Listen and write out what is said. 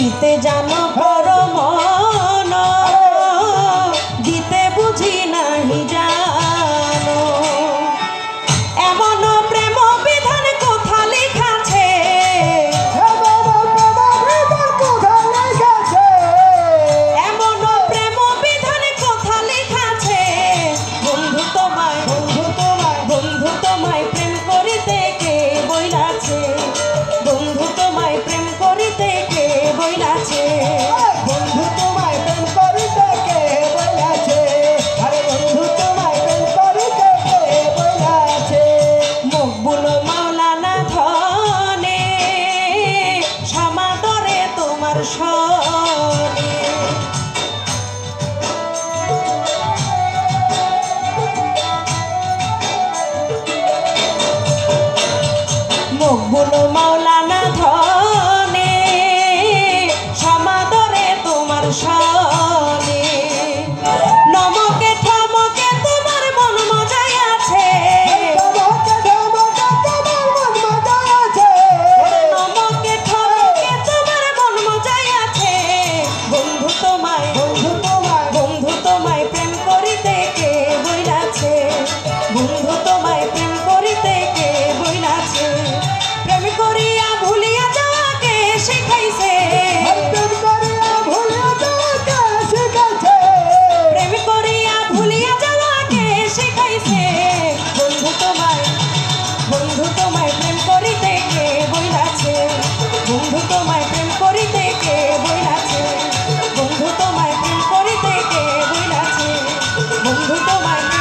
দিতে জানো পরমন দিতে বুঝি নাহি জানো এমন প্রেম বিধান কোথা লেখাছে এমন প্রেম বিধান কোথা লেখাছে বন্ধু তোমায় প্রেম করিতে কে বইলাছে বন্ধু তোমায় প্রেম করিতে কে বইলাছে বন্ধু তোমায় প্রেম করিতে কে বইলাছে আরে বন্ধু তোমায় প্রেম করিতে কে বইলাছে মকবুল মাওলানা ধনে সমাদরে তোমার সনে মকবুল মাওলানা ধনে সমাদরে তোমার সনে নমকে ঠমকে তোমার মন মজায় আছে তোমাকে তোমার মন মজায় আছে নমকে ঠমকে তোমার মন মজায় আছে বন্ধু তোমায় প্রেম করিতে কে বইলাছে বন্ধু তোমায় প্রেম করিতে কে বইলাছে প্রেম করিয়া ভুলিয়া যাওয়াকে শিখাইছে প্রেম করিয়া ভুলিয়া যাওয়াকে শিখাইছে প্রেম করিয়া ভুলিয়া যাওয়াকে শিখাইছে বন্ধু তোমায় প্রেম করিতে কে বইলাছে বন্ধু তোমায় প্রেম করিতে কে বইলাছে বন্ধু তোমায় প্রেম করিতে কে বইলাছে বন্ধু তোমায়